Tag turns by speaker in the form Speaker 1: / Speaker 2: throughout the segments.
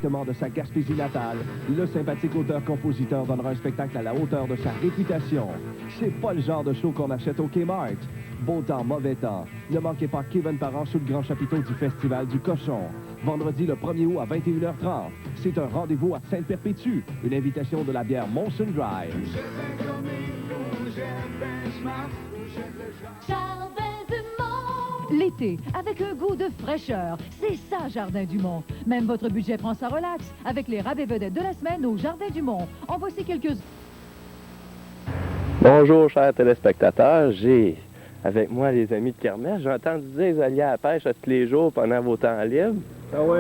Speaker 1: De sa Gaspésie natale, le sympathique auteur-compositeur donnera un spectacle à la hauteur de sa réputation. C'est pas le genre de show qu'on achète au Kmart. Beau temps, mauvais temps. Ne manquez pas Kevin Parent sous le grand chapiteau du Festival du Cochon. Vendredi le 1er août à 21h30. C'est un rendez-vous à Sainte-Perpétue. Une invitation de la bière Molson Dry.
Speaker 2: L'été, avec un goût de fraîcheur. C'est ça, Jardin du Mont. Même votre budget prend sa relax avec les rabais vedettes de la semaine au Jardin du Mont. En voici quelques...
Speaker 3: Bonjour, chers téléspectateurs. J'ai avec moi les amis de Kermesse. J'ai entendu dire que vous alliez à la pêche à tous les jours pendant vos temps libres.
Speaker 4: Ah ouais.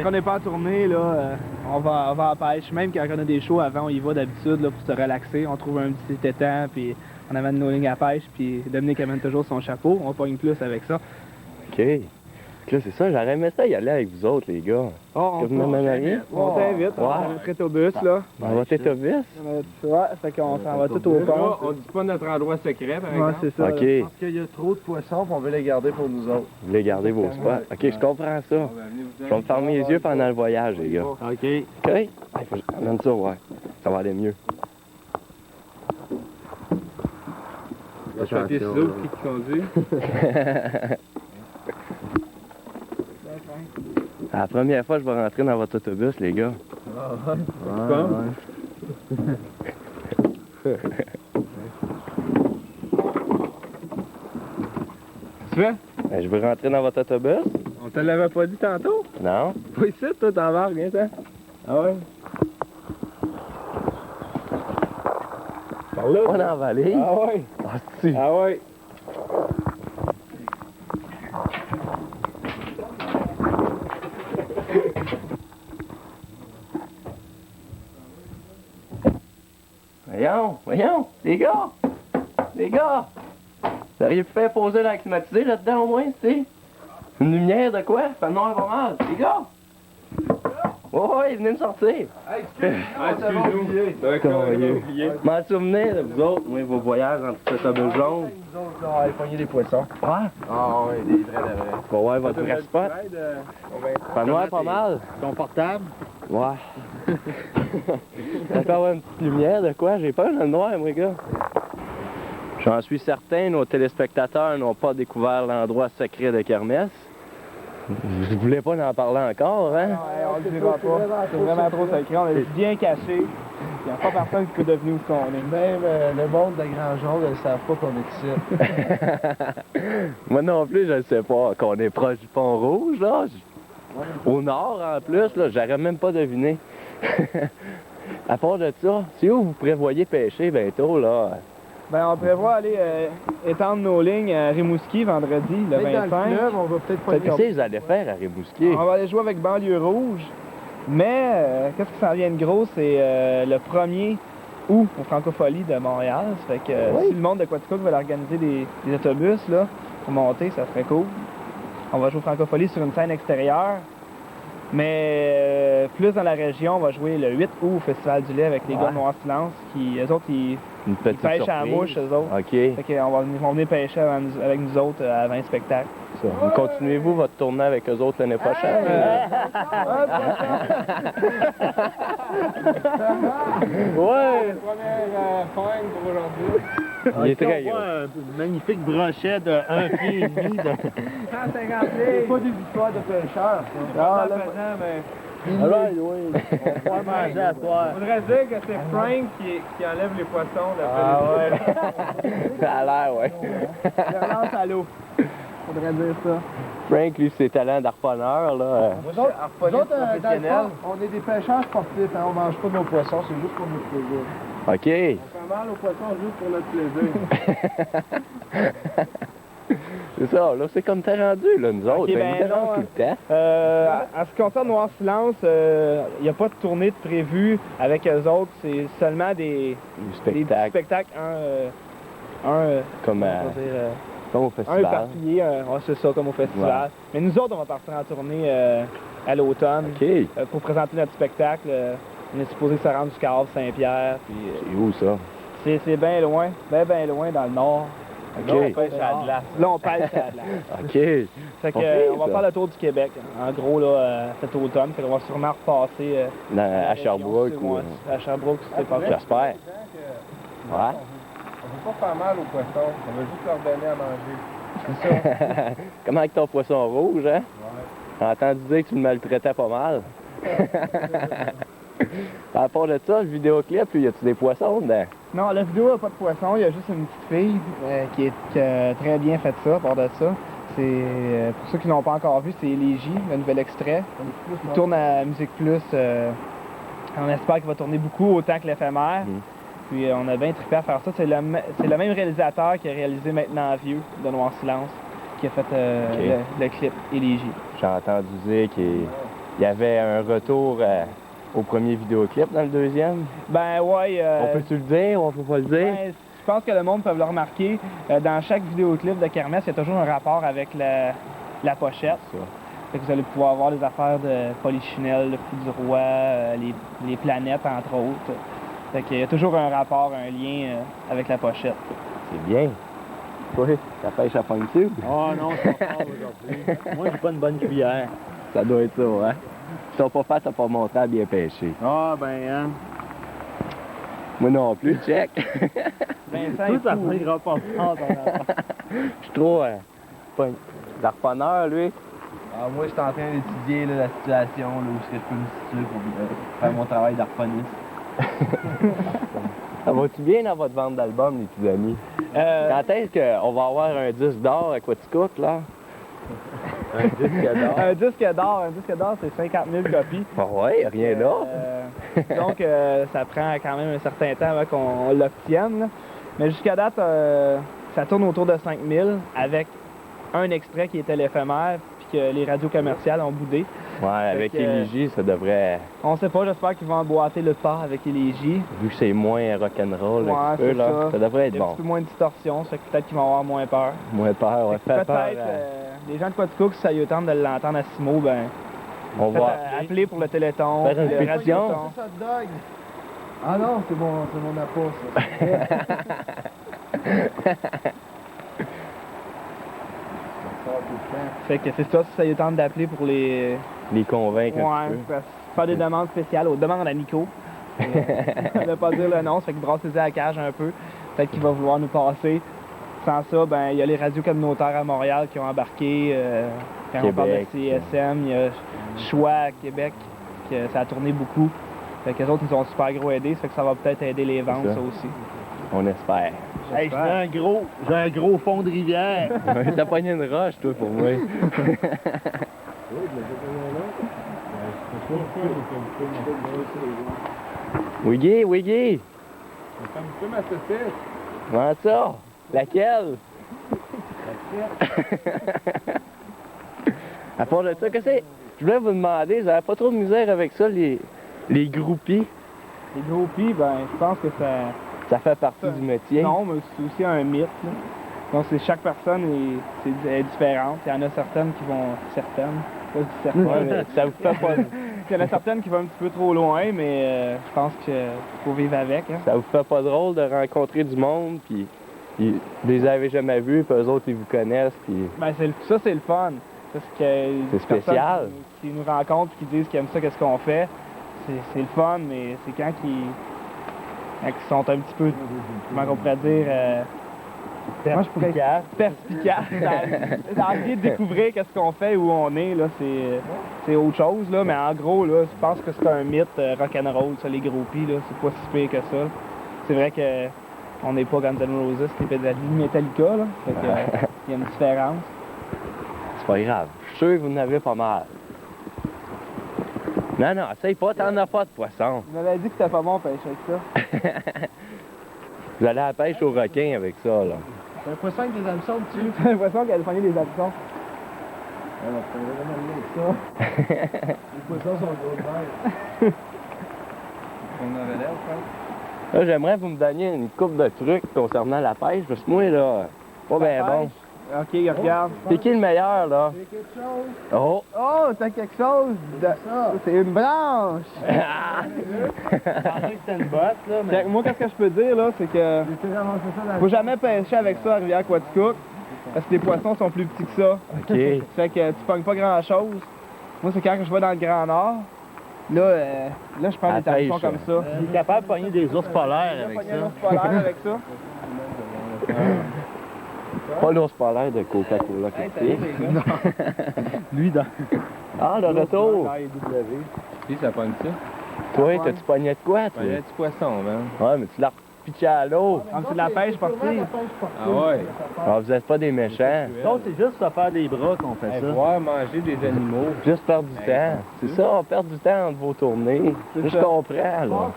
Speaker 4: Quand on n'est pas en tournée, là, on va à la pêche. Même quand on a des shows avant, on y va d'habitude là, pour se relaxer. On trouve un petit étang, puis on amène nos lignes à pêche, puis Dominique amène toujours son chapeau. On pogne plus avec ça.
Speaker 3: OK. Là, c'est ça, j'aurais aimé ça y aller avec vous autres, les gars.
Speaker 4: Oh,
Speaker 3: on t'invite.
Speaker 4: On t'invite, on va notre autobus, là.
Speaker 3: On va autobus?
Speaker 4: Ouais, fait qu'on s'en va tout au pont.
Speaker 5: On dit pas notre endroit secret, par exemple.
Speaker 4: Ouais, c'est ça.
Speaker 3: OK.
Speaker 5: Parce qu'il y a trop de poissons, on veut les garder pour nous autres.
Speaker 3: Vous voulez garder vos spots? OK, je comprends ça. Je vais me fermer les yeux pendant le voyage, les gars.
Speaker 5: OK.
Speaker 3: OK? Il faut que j'amène ça, ouais. Ça va aller mieux.
Speaker 5: Le papier ciseaux qui conduit.
Speaker 3: La première fois que je vais rentrer dans votre autobus, les gars.
Speaker 5: Ah ouais. Tu fais?
Speaker 3: Ben, je veux rentrer dans votre autobus.
Speaker 4: On te l'avait pas dit tantôt?
Speaker 3: Non?
Speaker 4: Pas ici, toi, t'embarques, viens, ça. Ah ouais? Par là?
Speaker 3: Pas dans la vallée.
Speaker 4: Ah ouais?
Speaker 3: Ah, si.
Speaker 4: Ah ouais?
Speaker 3: Voyons, les gars! Vous auriez pu faire poser l'air climatisé là-dedans au moins, tu sais? Une lumière de quoi? Ça fait noir pas mal. Les gars! Ouais, venez me sortir!
Speaker 5: Excuse-nous.
Speaker 3: D'accord, m'en souvenez de vous autres, moi, vos voyages en cet autobus jaune.
Speaker 5: Nous autres, on va aller pogner des poissons.
Speaker 3: Ouais?
Speaker 5: Ah ouais, des vrais de vrais.
Speaker 3: Bon, ouais, votre vrai spot. Fait noir pas mal.
Speaker 5: Confortable?
Speaker 3: Ouais. Encore avoir une petite lumière de quoi? J'ai peur dans le noir, moi, gars. J'en suis certain, nos téléspectateurs n'ont pas découvert l'endroit secret de Kermesse. Je voulais pas en parler encore, hein?
Speaker 4: Ouais, on le dira pas. C'est vraiment trop sacré. On est bien caché. Il n'y a pas personne qui peut deviner où on est.
Speaker 5: Même le monde de Grand Jaune, ils ne savent pas qu'on est ici.
Speaker 3: Moi non plus, je ne sais pas. Qu'on est proche du Pont Rouge, là. Au nord, en plus, là, j'aurais même pas deviné. À part de ça, c'est où vous prévoyez pêcher bientôt, là?
Speaker 4: Ben, on prévoit aller étendre nos lignes à Rimouski vendredi, le 25.
Speaker 5: Dans le fleuve, on va peut-être pas
Speaker 3: Qu'est-ce que vous allez faire à Rimouski?
Speaker 4: On va aller jouer avec Banlieue Rouge. Mais, qu'est-ce qui s'en vient de gros, c'est le 1er août au Francophonie de Montréal. Ça fait que si le monde de Quaticook veut organiser des autobus, là, pour monter, ça serait cool. On va jouer au Francophonie sur une scène extérieure. Mais plus dans la région, on va jouer le 8 août au Festival du lait avec les gars de Noir Silence qui, eux autres, ils pêchent à la mouche, eux autres.
Speaker 3: OK.
Speaker 4: Fait qu'on va venir pêcher avec nous autres avant le spectacle.
Speaker 3: Ça. Continuez-vous votre tournée avec eux autres l'année prochaine? Ouais!
Speaker 4: Première fin pour aujourd'hui.
Speaker 3: Il est très gros.
Speaker 5: un magnifique brochet de 1,5 pied.
Speaker 4: 150 livres.
Speaker 5: C'est pas des histoires de pêcheurs, ça.
Speaker 4: Non, là, mais...
Speaker 5: Alright, oui. On va manger à soir.
Speaker 4: On voudrait dire que c'est Frank qui enlève les poissons.
Speaker 3: Ah ouais. Ça a l'air, ouais.
Speaker 4: Il relance à l'eau. Faudrait dire ça.
Speaker 3: Frank, lui, ses talents d'harponneur, là.
Speaker 5: Nous autres, dans le fond, on est des pêcheurs sportifs, hein, on mange pas nos poissons, c'est juste pour notre plaisir.
Speaker 3: OK.
Speaker 4: On fait mal aux poissons juste pour notre plaisir.
Speaker 3: C'est ça, là, c'est comme t'es rendu, là, nous autres.
Speaker 4: Ok,
Speaker 3: Ben,
Speaker 4: ben
Speaker 3: nous dérange
Speaker 4: non,
Speaker 3: tout le temps.
Speaker 4: À ce qui concerne Noir Silence, il n'y a pas de tournée de prévue avec eux autres. C'est seulement des petits spectacles.
Speaker 3: Comme, comme au
Speaker 4: un
Speaker 3: festival.
Speaker 4: éparpillé, c'est ça, comme au festival.
Speaker 3: Ouais.
Speaker 4: Mais nous autres, on va partir en tournée à l'automne
Speaker 3: OK.
Speaker 4: pour présenter notre spectacle. On est supposé se rendre jusqu'à Havre-Saint-Pierre.
Speaker 3: C'est où, ça?
Speaker 4: C'est bien loin, bien loin dans le nord.
Speaker 3: OK.
Speaker 4: Là, on pêche à la glace. Là, on pêche à la glace.
Speaker 3: OK.
Speaker 4: Fait
Speaker 3: Pas
Speaker 4: que,
Speaker 3: pire,
Speaker 4: on va
Speaker 3: ça.
Speaker 4: faire le tour du Québec, en gros, là, cet automne. Fait qu'on va sûrement repasser
Speaker 3: À Sherbrooke ou...
Speaker 4: à Sherbrooke, si c'est pas fait.
Speaker 3: J'espère. Ouais.
Speaker 5: On veut pas faire mal aux poissons, on veut juste leur donner à manger. C'est ça.
Speaker 3: Comment avec ton poisson rouge, hein?
Speaker 5: Ouais.
Speaker 3: J'ai entendu dire que tu le maltraitais pas mal. À part de ça, le vidéoclip, y a-tu des poissons dedans?
Speaker 4: Non, la vidéo n'a pas de poisson, il y a juste une petite fille qui a très bien fait ça, à part de ça. C'est, pour ceux qui ne l'ont pas encore vu, c'est Élégie, le nouvel extrait. Il tourne à Musique Plus. On espère qu'il va tourner beaucoup, autant que l'éphémère. Puis on a bien trippé à faire ça. C'est le même réalisateur qui a réalisé Maintenant Vieux, de Noir Silence, qui a fait le clip Élégie.
Speaker 3: J'ai entendu dire qu'il y avait un retour au premier vidéoclip dans le deuxième.
Speaker 4: Ben ouais.
Speaker 3: On peut-tu le dire? On peut pas le dire?
Speaker 4: Ben, je pense que le monde peut le remarquer. Dans chaque vidéoclip de Kermesse, il y a toujours un rapport avec la pochette.
Speaker 3: Ça.
Speaker 4: Fait que vous allez pouvoir voir les affaires de Polichinelle, le Fou du Roi, les planètes, entre autres. Fait qu'il y a toujours un rapport, un lien avec la pochette.
Speaker 3: C'est bien. Oui. La pêche à pointe-tube?
Speaker 6: Oh non, c'est pas fort aujourd'hui. Moi, j'ai pas une bonne cuillère.
Speaker 3: Ça doit être ça, hein? Si t'as pas fait, t'as pas montré à bien pêcher.
Speaker 6: Ah, ben, hein.
Speaker 3: Moi non plus, check.
Speaker 4: Vincent
Speaker 6: Tout
Speaker 4: est
Speaker 6: ça
Speaker 4: fou.
Speaker 6: ira pas fort dans la...
Speaker 3: Je suis trop... d'arponneur, lui.
Speaker 5: Alors moi, je suis en train d'étudier là, la situation, là, où est-ce que je peux me situer pour faire mon travail d'harponiste.
Speaker 3: Ça va-tu bien dans votre vente d'album, les petits amis? Quand est-ce qu'on va avoir un disque d'or à Quaticook, là? Un disque d'or?
Speaker 4: Un disque d'or, c'est 50 000 copies.
Speaker 3: Ah ouais, rien là.
Speaker 4: Donc, ça prend quand même un certain temps avant qu'on l'obtienne. Là. Mais jusqu'à date, ça tourne autour de 5 000 avec un extrait qui était l'éphémère puis que les radios commerciales ont boudé.
Speaker 3: Ouais, avec
Speaker 4: que,
Speaker 3: Élégie, ça devrait...
Speaker 4: On sait pas, j'espère qu'ils vont emboîter le pas avec Élégie.
Speaker 3: Vu que c'est moins rock'n'roll,
Speaker 4: Ouais,
Speaker 3: un petit peu,
Speaker 4: c'est
Speaker 3: là,
Speaker 4: ça.
Speaker 3: ça devrait être
Speaker 4: Il y a un
Speaker 3: bon.
Speaker 4: petit peu moins de distorsion, ça fait que peut-être qu'ils vont avoir moins peur.
Speaker 3: Moins peur, ouais. Fait
Speaker 4: Peut-être,
Speaker 3: peur.
Speaker 4: les gens de Quaticook, si ça y tente de l'entendre à Simo, ben,
Speaker 3: On
Speaker 4: faites
Speaker 3: va...
Speaker 4: appeler pour le Téléthon,
Speaker 3: Faire une
Speaker 4: le
Speaker 3: pétition.
Speaker 4: Radioton.
Speaker 5: C'est ça, dog! Ah non, c'est mon appât, ça.
Speaker 4: Fait que c'est ça, si ça y tente d'appeler pour les...
Speaker 3: Les convaincre un
Speaker 4: Ouais,
Speaker 3: petit peu.
Speaker 4: faire des demandes spéciales, aux demandes à Nico. On ne pas dire le nom, ça fait que brassez-y à la cage un peu. Peut-être qu'il va vouloir nous passer. Sans ça, ben il y a les radios communautaires à Montréal qui ont embarqué. Quand on parle de
Speaker 3: Québec,
Speaker 4: CSM, il y a Choix à Québec, que ça a tourné beaucoup. Fait que les autres nous ont super gros aidé, ça fait que ça va peut-être aider les ventes,
Speaker 3: ça.
Speaker 4: ça aussi.
Speaker 3: On espère.
Speaker 6: Hey, j'ai un gros fond de rivière.
Speaker 3: T'as pogné une roche, toi, pour moi. Wiggy, Wiggy!
Speaker 5: Ça me fait ma saucisse.
Speaker 3: Comment ça? Laquelle? À part de ça, qu'est-ce que c'est? Je voulais vous demander, vous n'avez pas trop de misère avec ça, les groupies?
Speaker 4: Les groupies, ben je pense que ça...
Speaker 3: Ça fait partie du métier?
Speaker 4: Non, mais c'est aussi un mythe. Là. Donc chaque personne est différente. Il y en a certaines qui vont... Certaines? Pas du certaines.
Speaker 3: Ouais, mais ça vous fait pas...
Speaker 4: Il y en a certaines qui vont un petit peu trop loin, mais je pense qu'il faut vivre avec. Hein.
Speaker 3: Ça vous fait pas drôle de rencontrer du monde, puis vous les avez jamais vus, puis eux autres, ils vous connaissent, puis...
Speaker 4: Ben, ça, c'est le fun. Parce que
Speaker 3: C'est spécial.
Speaker 4: Qui nous rencontrent et qui disent qu'ils aiment ça, qu'est-ce qu'on fait. C'est le fun, mais c'est quand ils sont un petit peu, comment on pourrait dire, moi, je pourrais perspicace dans l'idée de découvrir qu'est-ce qu'on fait, où on est, là, c'est autre chose, là, mais en gros, là, je pense que c'est un mythe rock'n'roll, ça, les groupies, là, c'est pas si pire que ça. C'est vrai que on n'est pas Guns N' Roses, c'est Metallica, là, fait que, il y a une différence.
Speaker 3: C'est pas grave. Je suis sûr que vous en avez pas mal. Non, non, essaye pas, t'en as pas de poisson.
Speaker 4: Vous m'avez dit que c'était pas bon pêcher avec ça.
Speaker 3: Vous allez à la pêche au requin avec ça, là.
Speaker 5: J'ai l'impression que les hameçons dessus.
Speaker 4: J'ai l'impression qu'elle a pogné des hameçons.
Speaker 5: Alors, c'est vraiment avec ça. Les poissons sont gros de verre. On en relève, quoi.
Speaker 3: Là, j'aimerais que vous me donniez une couple de trucs concernant la pêche, parce que moi, là, pas bien bon.
Speaker 4: Ok, regarde.
Speaker 3: C'est qui le meilleur, là? Oh!
Speaker 4: Oh, t'as quelque chose de... C'est une branche!
Speaker 6: C'est une botte, là, mais...
Speaker 4: Moi, qu'est-ce que je peux dire, là, c'est que... Faut jamais pêcher avec ça à Rivière-Quaticook, parce que les poissons sont plus petits que ça.
Speaker 3: OK.
Speaker 4: Fait que tu pognes pas grand-chose. Moi, c'est quand je vais dans le Grand Nord, là, je prends des tampons
Speaker 3: pêche,
Speaker 4: comme ça.
Speaker 6: Il est capable de pogner des ours polaires avec
Speaker 4: Pogner un
Speaker 6: ça.
Speaker 4: ours polaire avec ça.
Speaker 3: Pas l'ours polaire de Coca-Cola.
Speaker 6: Lui, dans...
Speaker 3: Ah, le retour!
Speaker 5: Puis ça pogne ça.
Speaker 3: Toi, t'as-tu pogné de quoi, toi?
Speaker 5: Il y a du poisson, man.
Speaker 3: Ouais, mais tu l'as repitché à l'eau.
Speaker 4: Ah, c'est de la pêche sportive.
Speaker 5: Ah ouais.
Speaker 3: Ah, vous êtes pas des méchants.
Speaker 6: Donc, c'est juste pour faire des bras qu'on fait
Speaker 5: Hey,
Speaker 6: ça.
Speaker 5: voir manger des animaux.
Speaker 3: Juste perdre du temps. C'est ça, on perd du temps entre vos tournées.
Speaker 4: C'est
Speaker 3: Je
Speaker 4: ça.
Speaker 3: comprends, là.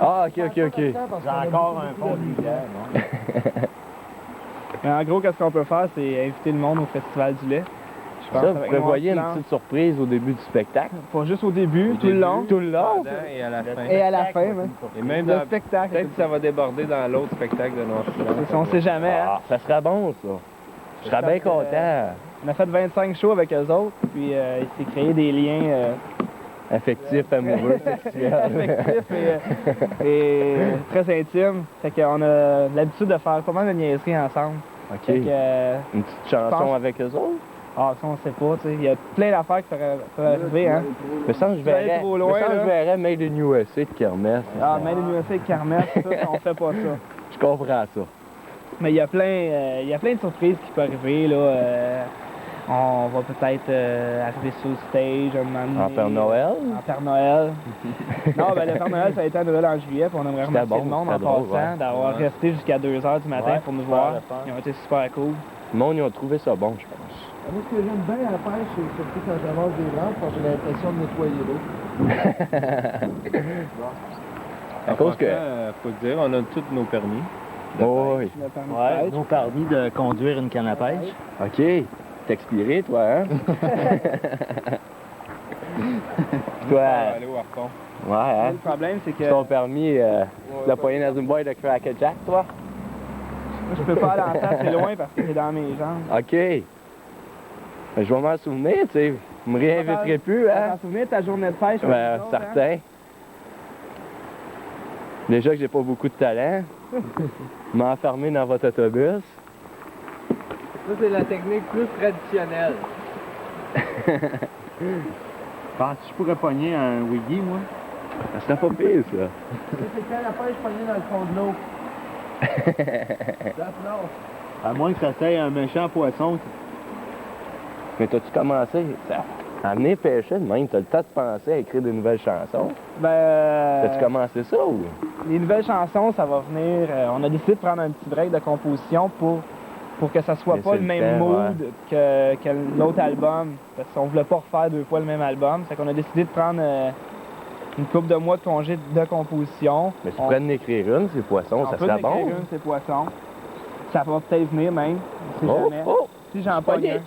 Speaker 3: Ah, OK.
Speaker 6: J'ai encore un fond de rivière, non?
Speaker 4: Mais en gros, qu'est-ce qu'on peut faire, c'est inviter le monde au Festival du lait. Je pense
Speaker 3: Ça, vous
Speaker 4: avec
Speaker 3: prévoyez une
Speaker 4: Noir
Speaker 3: petite surprise au début du spectacle?
Speaker 4: Pas juste au début, tout le long.
Speaker 3: Tout le long?
Speaker 5: Pendant et à la fin.
Speaker 4: Et à la fin, même.
Speaker 5: Et même
Speaker 4: Le
Speaker 5: dans...
Speaker 4: spectacle.
Speaker 5: Peut-être que ça va déborder dans l'autre spectacle de Noir
Speaker 4: C'est ça, on sait jamais, hein.
Speaker 3: Ah, ça serait bon, ça. Je serais bien content.
Speaker 4: On a fait 25 shows avec eux autres, puis il s'est créé des liens
Speaker 3: Affectif, amoureux, sexuel.
Speaker 4: affectifs et très intimes. Fait qu'on a l'habitude de faire pas mal de niaiseries ensemble. Fait
Speaker 3: OK.
Speaker 4: que,
Speaker 3: Une petite chanson
Speaker 4: pense-
Speaker 3: avec eux autres?
Speaker 4: ça, on sait pas, tu sais. Il y a plein d'affaires qui peuvent arriver, hein.
Speaker 3: Me semble que je
Speaker 4: Tu vas aller
Speaker 3: verrais,
Speaker 4: trop loin,
Speaker 3: me semble que
Speaker 4: là.
Speaker 3: je verrais Made in USA de Kermesse.
Speaker 4: Ah, Made in USA avec Carmel, ça, on fait pas ça.
Speaker 3: Je comprends ça.
Speaker 4: Mais il y a plein de surprises qui peuvent arriver, là. On va peut-être arriver sur le stage un moment donné.
Speaker 3: En Père Noël?
Speaker 4: En Père Noël. Non, ben le Père Noël, ça a été à Noël en juillet, puis on aimerait
Speaker 3: C'était
Speaker 4: remercier
Speaker 3: bon,
Speaker 4: le monde en
Speaker 3: c'était drôle,
Speaker 4: passant
Speaker 3: ouais.
Speaker 4: d'avoir
Speaker 5: Ouais.
Speaker 4: resté jusqu'à 2 h du matin
Speaker 6: Ouais,
Speaker 4: pour nous
Speaker 6: super
Speaker 4: voir.
Speaker 6: le fun.
Speaker 4: Ils ont été super cool.
Speaker 3: Le monde, ils ont trouvé ça bon, je pense.
Speaker 5: Moi, ce que j'aime bien à la pêche, c'est surtout quand j'avance des lampes, parce que j'ai l'impression de nettoyer l'eau.
Speaker 3: À cause que...
Speaker 5: Faut le dire, on a tous nos permis.
Speaker 3: Oh, oui.
Speaker 4: Le permis de
Speaker 6: Ouais,
Speaker 4: pêche.
Speaker 6: nos permis de conduire une canne à pêche.
Speaker 3: OK. T'es expiré, toi, hein? Toi,
Speaker 5: Aller au harpon.
Speaker 3: ouais, hein?
Speaker 4: Le problème, c'est que
Speaker 3: Ton permis, tu l'as pogné dans une boîte de Cracker Jack, toi?
Speaker 4: moi, je peux pas aller en temps assez loin parce que c'est dans mes jambes.
Speaker 3: OK. Ben, je vais m'en souvenir, tu sais. Vous me réinviterez plus,
Speaker 4: Tu
Speaker 3: hein?
Speaker 4: t'en souviens de ta journée de pêche?
Speaker 3: Ben,
Speaker 4: avec nous autres, hein?
Speaker 3: certain. Déjà que j'ai pas beaucoup de talent. M'enfermer dans votre autobus.
Speaker 5: Ça, c'est la technique plus traditionnelle.
Speaker 6: Penses-tu que je pourrais pogner un wiggy, moi?
Speaker 3: Ça serait pas pire, ça.
Speaker 5: C'est quand la pêche pognée dans le fond de l'eau.
Speaker 6: À moins que ça soit un méchant poisson.
Speaker 3: Mais t'as-tu commencé à venir pêcher de même? T'as le temps de penser à écrire des nouvelles chansons?
Speaker 4: Ben,
Speaker 3: T'as-tu commencé ça ou?
Speaker 4: les nouvelles chansons, ça va venir. On a décidé de prendre un petit break de composition pour que ça soit
Speaker 3: Laisser
Speaker 4: pas le
Speaker 3: le
Speaker 4: même
Speaker 3: temps,
Speaker 4: mood que l'autre album. Parce qu'on voulait pas refaire 2 fois le même album. Fait qu'on a décidé de prendre une couple de mois de congé de composition.
Speaker 3: Mais tu pourrais en écrire une, ces poissons, ça
Speaker 4: peut
Speaker 3: serait
Speaker 4: en
Speaker 3: bon.
Speaker 4: écrire une, c'est poissons. Ça va peut-être venir même. On sait
Speaker 3: Oh,
Speaker 4: jamais.
Speaker 3: oh!
Speaker 4: Si j'en
Speaker 3: pogné.
Speaker 4: pogne un.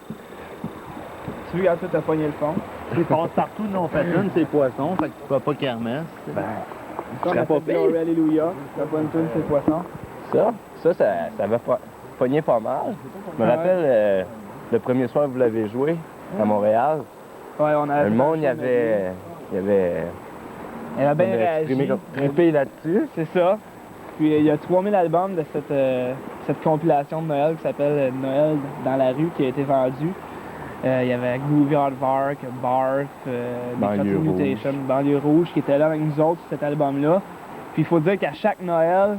Speaker 4: Tu regardes ça, t'as pogné le fond.
Speaker 6: Ils passent partout, nous on fait une, c'est poisson, fait que tu peux pas kermesse.
Speaker 3: Ben,
Speaker 4: Ça,
Speaker 3: serait pas pire.
Speaker 4: Glory Alléluia. T'as pas une tune, c'est poissons.
Speaker 3: ça va pogner pas mal. Je me rappelle, le premier soir que vous l'avez joué à Montréal,
Speaker 4: Ouais, on a.
Speaker 3: le monde, il avait
Speaker 4: Elle a bien réagi.
Speaker 3: trippé là-dessus.
Speaker 4: C'est ça. Puis il y a 3000 albums de cette compilation de Noël qui s'appelle Noël dans la rue qui a été vendue. Il y avait Groovy Aardvark, Barf,
Speaker 3: Banlieue
Speaker 4: Decrepit Mutation, Banlieue Rouge qui était là avec nous autres sur cet album-là. Puis il faut dire qu'à chaque Noël,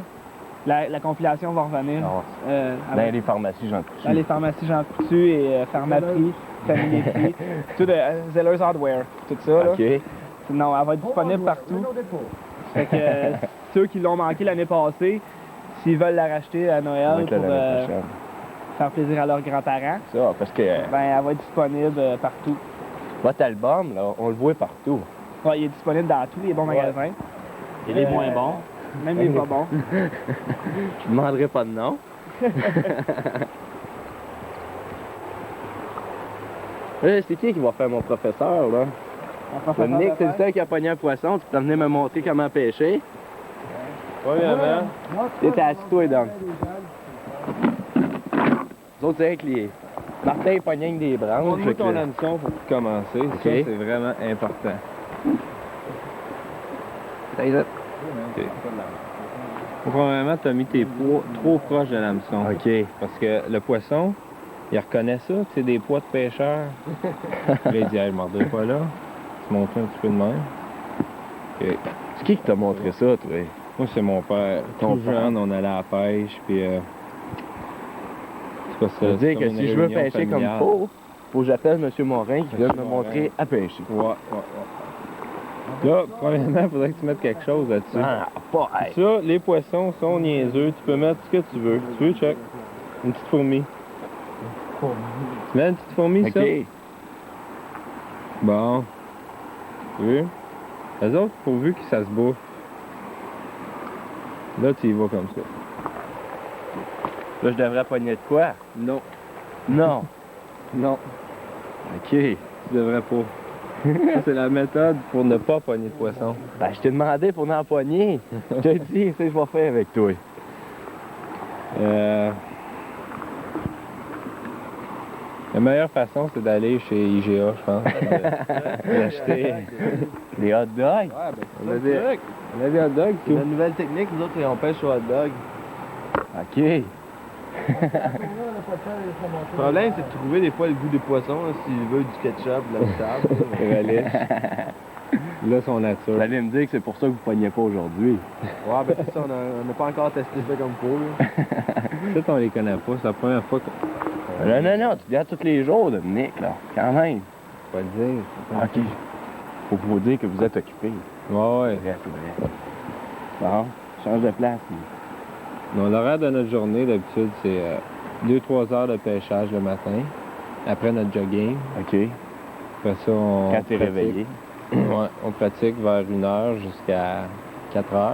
Speaker 4: la compilation va revenir.
Speaker 3: Dans les pharmacies, j'en
Speaker 4: Dans les pharmacies Jean Coutu et Pharmaprix, Family Prix, tout de Zeller's Hardware, tout ça. Là.
Speaker 3: OK.
Speaker 4: Non, elle va être disponible partout. Fait que ceux qui l'ont manqué l'année passée, s'ils veulent la racheter à
Speaker 3: Ça va
Speaker 4: Noël
Speaker 3: être là
Speaker 4: pour
Speaker 3: l'année prochaine.
Speaker 4: faire plaisir à leurs grands-parents,
Speaker 3: Ça, parce que
Speaker 4: ben elle va être disponible partout.
Speaker 3: votre album, là, on le voit partout.
Speaker 4: Ouais, il est disponible dans tous les bons magasins,
Speaker 6: Et les moins bons.
Speaker 4: même les pas bons.
Speaker 3: Je ne demanderai pas de nom. C'est qui va faire mon professeur, là? Le Nick, c'est le seul qui a pogné un poisson. Tu peux venir me montrer comment pêcher.
Speaker 5: Oui, maman.
Speaker 3: T'es assis-toi, donc. Nous Nous autres, c'est avec les... Martin, il pognait avec des branches.
Speaker 5: Montre-moi
Speaker 3: fait que-
Speaker 5: ton hameçon pour commencer.
Speaker 3: Ok.
Speaker 5: Ça, c'est vraiment important. Ok. Probablement, tu as mis tes poids trop proches de l'hameçon.
Speaker 3: OK.
Speaker 5: Parce que le poisson, il reconnaît ça, que c'est des poids de pêcheur. Là, il dit, hey, je mordrai pas là. Tu montres un petit peu de même. Ok.
Speaker 3: C'est qui t'a montré ça, toi?
Speaker 5: Moi, c'est mon père.
Speaker 3: Ton
Speaker 5: Tout
Speaker 3: père.
Speaker 5: jeune, on allait à la pêche, puis... c'est pas ça.
Speaker 3: Ça veut dire
Speaker 5: c'est
Speaker 3: que
Speaker 5: comme
Speaker 3: si
Speaker 5: une
Speaker 3: je veux
Speaker 5: réunion
Speaker 3: pêcher comme
Speaker 5: familiale.
Speaker 3: faut que j'appelle M. Morin qui vient
Speaker 5: Monsieur
Speaker 3: me
Speaker 5: Morin.
Speaker 3: montrer à pêcher.
Speaker 5: Ouais. Là, premièrement, il faudrait que tu mettes quelque chose là-dessus.
Speaker 3: Ah, pas hey.
Speaker 5: Ça, les poissons sont niaiseux. Tu peux mettre ce que tu veux. Tu veux, check. Une petite fourmi. Tu mets une petite fourmi, ça?
Speaker 3: OK.
Speaker 5: Bon. Tu veux? Les autres, pourvu que ça se bouffe. Là, tu y vas comme ça.
Speaker 3: Là, je devrais pogner de quoi?
Speaker 5: Non.
Speaker 3: Non.
Speaker 5: Non.
Speaker 3: OK.
Speaker 5: Tu devrais pas. Ça, c'est la méthode pour ne pas pogner de poisson.
Speaker 3: Ben, je t'ai demandé pour en pogner. Je te dis, c'est ce que je vais faire avec toi.
Speaker 5: La meilleure façon, c'est d'aller chez IGA, je pense. D'acheter.
Speaker 3: Les hot dogs?
Speaker 4: Ouais, ben
Speaker 5: On a des hot dogs, tout.
Speaker 4: La nouvelle technique, nous autres, on pêche au hot dog.
Speaker 3: OK.
Speaker 4: Le problème, c'est de trouver des fois le goût des poissons, là, s'ils veulent du ketchup, de la moutarde.
Speaker 5: Relish. Là, son nature.
Speaker 3: Vous allez me dire que c'est pour ça que vous pognez pas aujourd'hui.
Speaker 4: Ouais, ben c'est ça, on n'a pas encore testé ça comme faut, là.
Speaker 5: Peut-être on les connaît pas, c'est la première fois qu'on
Speaker 3: Non, tu viens tous les jours, Dominique, là. Quand même.
Speaker 5: va le dire.
Speaker 3: OK. Faut vous dire que vous êtes occupé.
Speaker 5: Ouais.
Speaker 3: C'est vrai. Bon, change de place.
Speaker 5: Non, l'horaire de notre journée, d'habitude, c'est 2-3 heures de pêchage le matin, après notre jogging.
Speaker 3: OK.
Speaker 5: Après ça, on
Speaker 3: Quand t'es
Speaker 5: pratique.
Speaker 3: réveillé.
Speaker 5: Ouais, on pratique vers 1h jusqu'à 4h.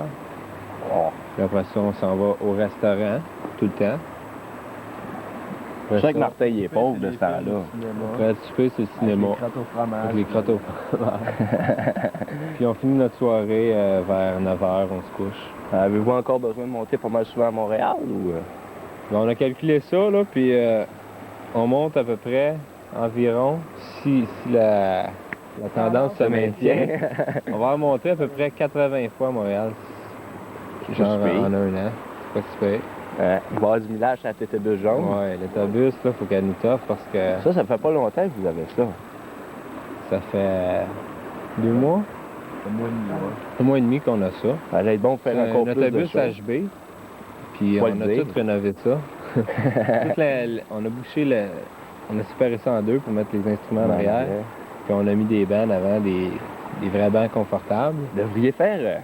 Speaker 3: Oh.
Speaker 5: Puis après ça, on s'en va au restaurant, tout le temps.
Speaker 3: Je sais que Martin, il est pauvre de ce temps-là.
Speaker 5: Après le souper, c'est le cinéma.
Speaker 4: Les crottes au fromage.
Speaker 5: Avec les crottes au fromage. Puis on finit notre soirée vers 9h, on se couche.
Speaker 3: Avez-vous encore besoin de monter pas mal souvent à Montréal ou...
Speaker 5: Ben, on a calculé ça, là, puis on monte à peu près environ, si la tendance se maintient, on va remonter à peu près 80 fois à Montréal. Genre
Speaker 3: Pas si pire.
Speaker 5: en un an. C'est pas si pire.
Speaker 3: Il va y avoir du millage à la tête de jaune.
Speaker 5: Ouais, l'autobus, là, faut qu'elle nous t'offre parce que
Speaker 3: Ça fait pas longtemps que vous avez ça.
Speaker 5: ça fait 2 mois,
Speaker 4: Un mois et demi, ouais.
Speaker 5: 1 mois et demi qu'on a ça.
Speaker 3: Ça allait être bon de faire
Speaker 5: C'est
Speaker 3: encore
Speaker 5: un
Speaker 3: plus de
Speaker 5: autobus
Speaker 3: choses.
Speaker 5: HB, puis
Speaker 3: Pas
Speaker 5: on
Speaker 3: le
Speaker 5: a
Speaker 3: dire.
Speaker 5: tout rénové de ça. On a bouché on a séparé ça en deux pour mettre les instruments en arrière. Puis on a mis des bancs avant, des vrais bancs confortables.
Speaker 3: Vous devriez faire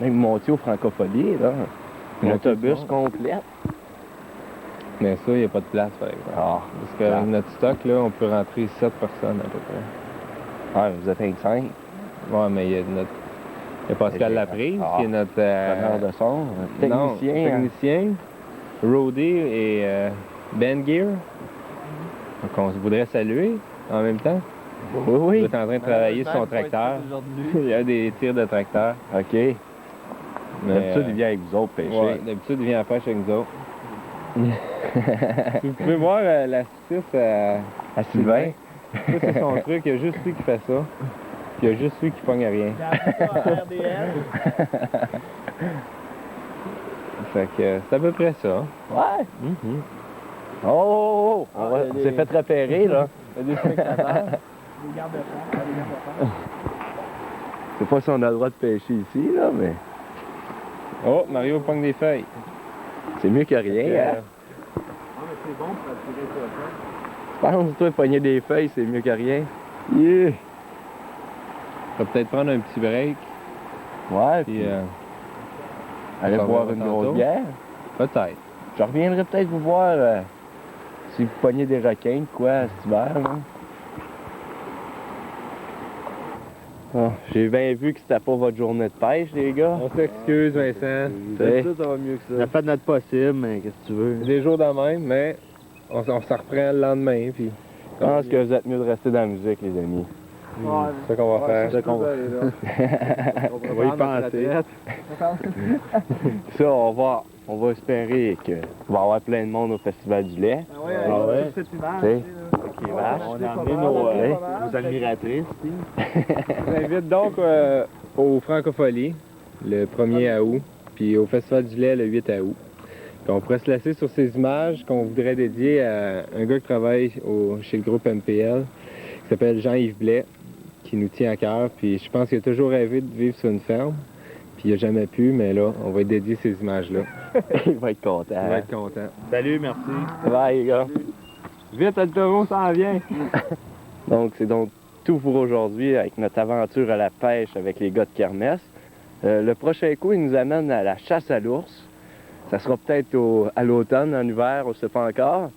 Speaker 3: même monter au Francophonie, là. Un
Speaker 5: Monter
Speaker 3: autobus
Speaker 5: ça.
Speaker 3: complet.
Speaker 5: Mais ça, il n'y a pas de place, par exemple.
Speaker 3: Ah,
Speaker 5: Parce que notre stock, là, on peut rentrer 7 personnes à peu près.
Speaker 3: ouais, vous êtes un 5.
Speaker 5: Ouais, mais il y a Pascal Laprise,
Speaker 3: Ah.
Speaker 5: qui est notre...
Speaker 3: Preneur de son, technicien.
Speaker 5: non, technicien, roadie et band gear. Donc on se voudrait saluer en même temps.
Speaker 3: Oui,
Speaker 5: Il est en train de travailler sur son tracteur. Il y a des tirs de tracteur.
Speaker 3: OK.
Speaker 5: Mais,
Speaker 3: D'habitude, il vient avec vous autres pêcher.
Speaker 5: ouais, d'habitude, il vient à pêche avec nous autres. Vous pouvez voir l'astuce
Speaker 3: À Sylvain.
Speaker 5: Ça, c'est son truc. Il y a juste lui qui fait ça. Puis il y a juste lui qui pogne rien. Fait que c'est à peu près ça.
Speaker 3: Ouais.
Speaker 5: Mhm.
Speaker 3: Oh, on s'est fait repérer, là.
Speaker 5: Il y a des spectateurs.
Speaker 3: Je sais pas si on a le droit de pêcher ici, là, mais
Speaker 5: Oh, Mario pogne des feuilles.
Speaker 3: c'est mieux que rien. Hein? Tu penses, toi, pogner des feuilles, c'est mieux que rien? Yeah.
Speaker 5: On va peut-être prendre un petit break.
Speaker 3: Ouais,
Speaker 5: Puis,
Speaker 3: puis aller
Speaker 5: on
Speaker 3: boire
Speaker 5: va
Speaker 3: une
Speaker 5: tantôt.
Speaker 3: grosse bière.
Speaker 5: peut-être.
Speaker 3: Je reviendrai peut-être vous voir si vous pognez des requins, quoi, cet hiver, là. Ah, j'ai bien vu que c'était pas votre journée de pêche, les gars.
Speaker 5: On s'excuse, Vincent.
Speaker 3: C'est-
Speaker 4: Ça va mieux que
Speaker 6: On a
Speaker 4: ça.
Speaker 6: fait notre possible, mais qu'est-ce que tu veux?
Speaker 5: C'est des jours de même, mais on s'en reprend le lendemain. Puis...
Speaker 3: Je pense que vous êtes mieux de rester dans la musique, les amis.
Speaker 5: C'est ça qu'on va faire.
Speaker 6: C'est ça qu'on va
Speaker 5: On va y penser.
Speaker 3: Ça, on va espérer qu'il va y avoir plein de monde au Festival du lait.
Speaker 4: Ah ouais,
Speaker 6: Ah ouais.
Speaker 4: toute cette image.
Speaker 3: Tu sais,
Speaker 4: tu sais, là.
Speaker 6: On a amené nos admiratrices.
Speaker 5: Je vous invite donc au Francophonie le 1er août, puis au Festival du lait le 8 août. Puis on pourrait se laisser sur ces images qu'on voudrait dédier à un gars qui travaille chez le groupe MPL, qui s'appelle Jean-Yves Blais, qui nous tient à cœur. Puis je pense qu'il a toujours rêvé de vivre sur une ferme, puis il n'a jamais pu, mais là, on va lui dédier ces images-là.
Speaker 3: il va être content.
Speaker 5: Il va être content.
Speaker 6: Salut, merci.
Speaker 3: Bye, les gars.
Speaker 5: Vite, le taureau s'en vient!
Speaker 3: Donc, c'est donc tout pour aujourd'hui avec notre aventure à la pêche avec les gars de Kermesse. Le prochain coup, il nous amène à la chasse à l'ours. Ça sera peut-être à l'automne, en hiver, on ne sait pas encore.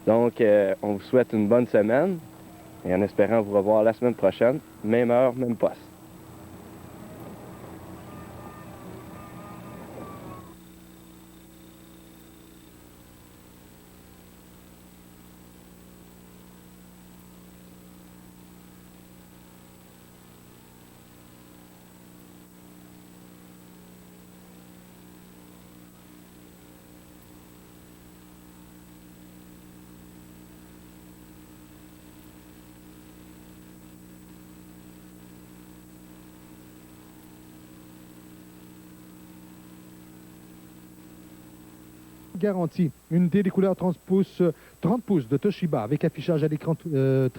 Speaker 3: Donc, on vous souhaite une bonne semaine et en espérant vous revoir la semaine prochaine, même heure, même poste.
Speaker 7: Garantie. Unité des couleurs 30 pouces de Toshiba avec affichage à l'écran trilingue.